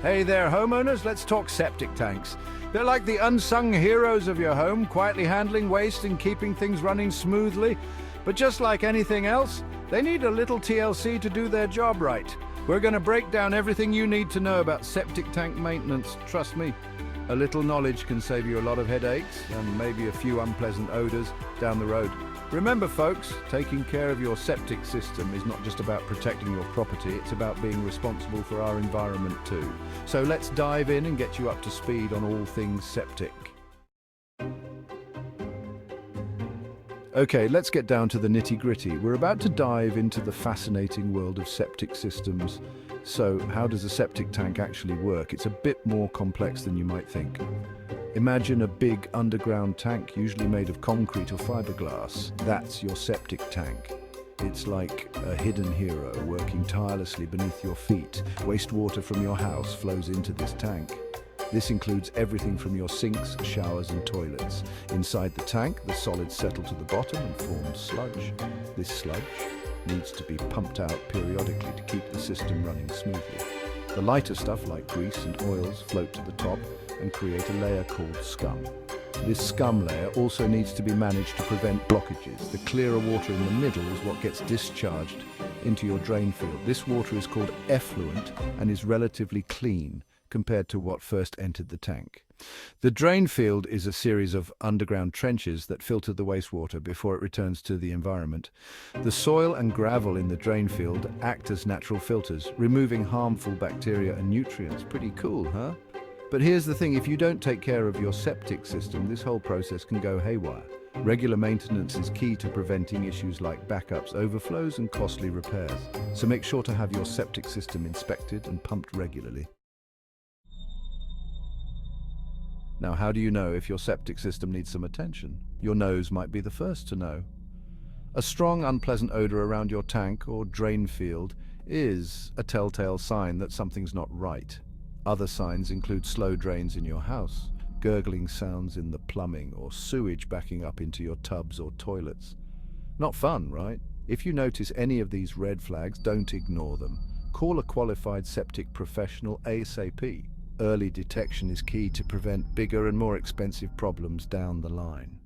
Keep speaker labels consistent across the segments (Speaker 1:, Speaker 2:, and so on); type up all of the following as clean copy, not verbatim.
Speaker 1: Hey there, homeowners, let's talk septic tanks. They're like the unsung heroes of your home, quietly handling waste and keeping things running smoothly. But just like anything else, they need a little TLC to do their job right. We're going to break down everything you need to know about septic tank maintenance. Trust me, a little knowledge can save you a lot of headaches and maybe a few unpleasant odors down the road. Remember folks, taking care of your septic system is not just about protecting your property, it's about being responsible for our environment too. So let's dive in and get you up to speed on all things septic. Okay, let's get down to the nitty-gritty. We're about to dive into the fascinating world of septic systems. So, how does a septic tank actually work? It's a bit more complex than you might think. Imagine a big underground tank, usually made of concrete or fiberglass. That's your septic tank. It's like a hidden hero working tirelessly beneath your feet. Wastewater from your house flows into this tank. This includes everything from your sinks, showers and toilets. Inside the tank, the solids settle to the bottom and form sludge. This sludge needs to be pumped out periodically to keep the system running smoothly. The lighter stuff like grease and oils float to the top and create a layer called scum. This scum layer also needs to be managed to prevent blockages. The clearer water in the middle is what gets discharged into your drain field. This water is called effluent and is relatively clean compared to what first entered the tank. The drain field is a series of underground trenches that filter the wastewater before it returns to the environment. The soil and gravel in the drain field act as natural filters, removing harmful bacteria and nutrients. Pretty cool, huh? But here's the thing, if you don't take care of your septic system, this whole process can go haywire. Regular maintenance is key to preventing issues like backups, overflows and costly repairs. So make sure to have your septic system inspected and pumped regularly. Now, how do you know if your septic system needs some attention? Your nose might be the first to know. A strong, unpleasant odor around your tank or drain field is a telltale sign that something's not right. Other signs include slow drains in your house, gurgling sounds in the plumbing, or sewage backing up into your tubs or toilets. Not fun, right? If you notice any of these red flags, don't ignore them. Call a qualified septic professional ASAP. Early detection is key to prevent bigger and more expensive problems down the line.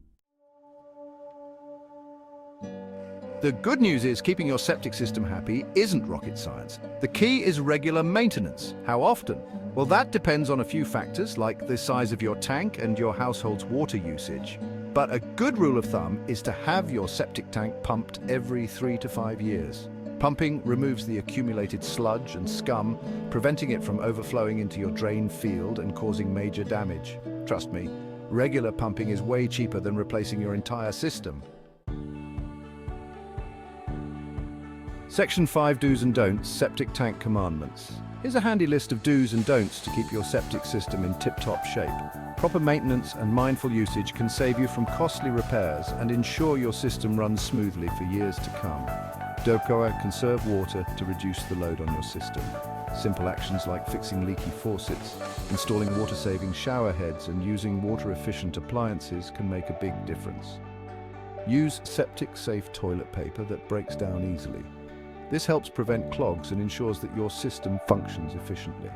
Speaker 1: The good news is keeping your septic system happy isn't rocket science. The key is regular maintenance. How often? Well, that depends on a few factors like the size of your tank and your household's water usage. But a good rule of thumb is to have your septic tank pumped every 3 to 5 years. Pumping removes the accumulated sludge and scum, preventing it from overflowing into your drain field and causing major damage. Trust me, regular pumping is way cheaper than replacing your entire system. Section 5 Do's and Don'ts, Septic Tank Commandments. Here's a handy list of do's and don'ts to keep your septic system in tip-top shape. Proper maintenance and mindful usage can save you from costly repairs and ensure your system runs smoothly for years to come. Conserve water to reduce the load on your system. Simple actions like fixing leaky faucets, installing water-saving shower heads and using water-efficient appliances can make a big difference. Use septic-safe toilet paper that breaks down easily. This helps prevent clogs and ensures that your system functions efficiently.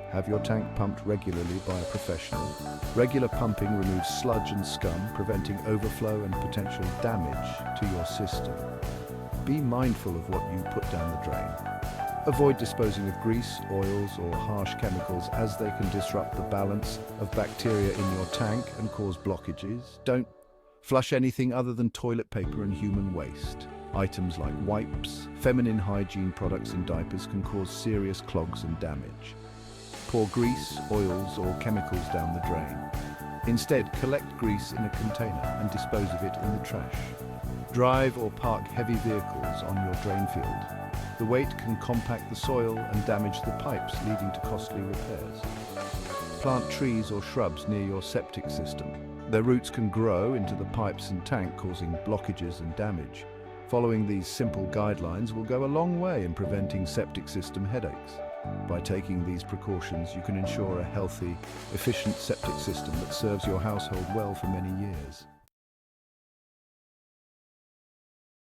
Speaker 1: Have your tank pumped regularly by a professional. Regular pumping removes sludge and scum, preventing overflow and potential damage to your system. Be mindful of what you put down the drain. Avoid disposing of grease, oils, or harsh chemicals as they can disrupt the balance of bacteria in your tank and cause blockages. Don't flush anything other than toilet paper and human waste. Items like wipes, feminine hygiene products and diapers can cause serious clogs and damage. Pour grease, oils, or chemicals down the drain. Instead, collect grease in a container and dispose of it in the trash. Drive or park heavy vehicles on your drain field. The weight can compact the soil and damage the pipes, leading to costly repairs. Plant trees or shrubs near your septic system. Their roots can grow into the pipes and tank, causing blockages and damage. Following these simple guidelines will go a long way in preventing septic system headaches. By taking these precautions, you can ensure a healthy, efficient septic system that serves your household well for many years.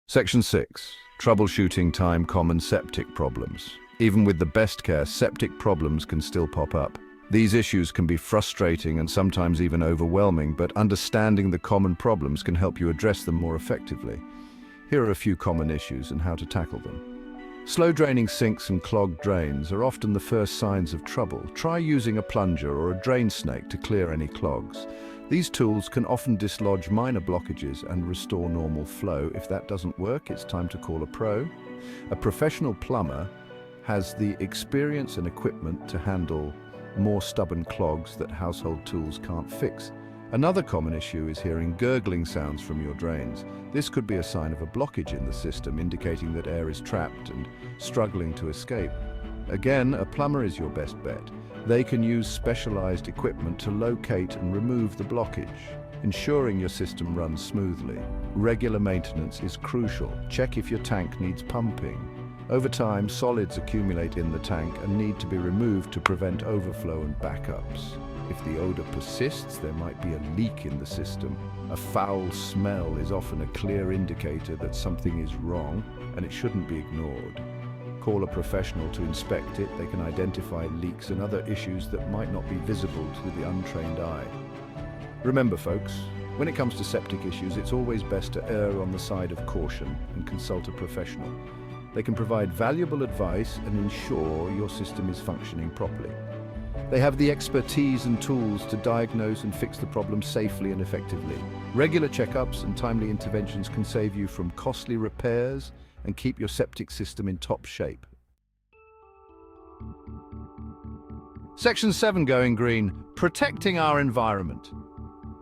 Speaker 1: Section 6. Troubleshooting time common septic problems. Even with the best care, septic problems can still pop up. These issues can be frustrating and sometimes even overwhelming, but understanding the common problems can help you address them more effectively. Here are a few common issues and how to tackle them. Slow draining sinks and clogged drains are often the first signs of trouble. Try using a plunger or a drain snake to clear any clogs. These tools can often dislodge minor blockages and restore normal flow. If that doesn't work, it's time to call a pro. A professional plumber has the experience and equipment to handle more stubborn clogs that household tools can't fix. Another common issue is hearing gurgling sounds from your drains. This could be a sign of a blockage in the system, indicating that air is trapped and struggling to escape. Again, a plumber is your best bet. They can use specialized equipment to locate and remove the blockage, ensuring your system runs smoothly. Regular maintenance is crucial. Check if your tank needs pumping. Over time, solids accumulate in the tank and need to be removed to prevent overflow and backups. If the odor persists, there might be a leak in the system. A foul smell is often a clear indicator that something is wrong, and it shouldn't be ignored. Call a professional to inspect it. They can identify leaks and other issues that might not be visible to the untrained eye. Remember, folks, when it comes to septic issues, it's always best to err on the side of caution and consult a professional. They can provide valuable advice and ensure your system is functioning properly. They have the expertise and tools to diagnose and fix the problem safely and effectively. Regular checkups and timely interventions can save you from costly repairs and keep your septic system in top shape. Section 7 going green, protecting our environment.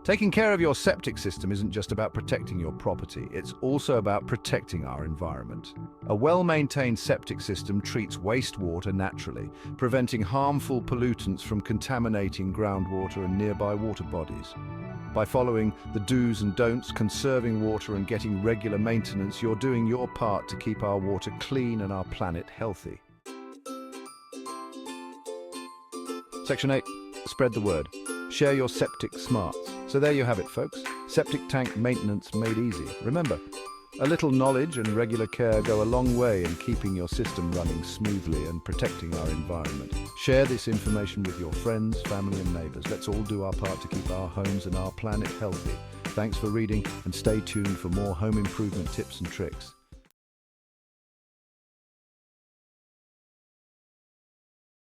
Speaker 1: Taking care of your septic system isn't just about protecting your property, it's also about protecting our environment. A well-maintained septic system treats wastewater naturally, preventing harmful pollutants from contaminating groundwater and nearby water bodies. By following the do's and don'ts, conserving water and getting regular maintenance, you're doing your part to keep our water clean and our planet healthy. Section 8, spread the word. Share your septic smarts. So there you have it, folks. Septic tank maintenance made easy. Remember, a little knowledge and regular care go a long way in keeping your system running smoothly and protecting our environment. Share this information with your friends, family and neighbors. Let's all do our part to keep our homes and our planet healthy. Thanks for reading and stay tuned for more home improvement tips and tricks.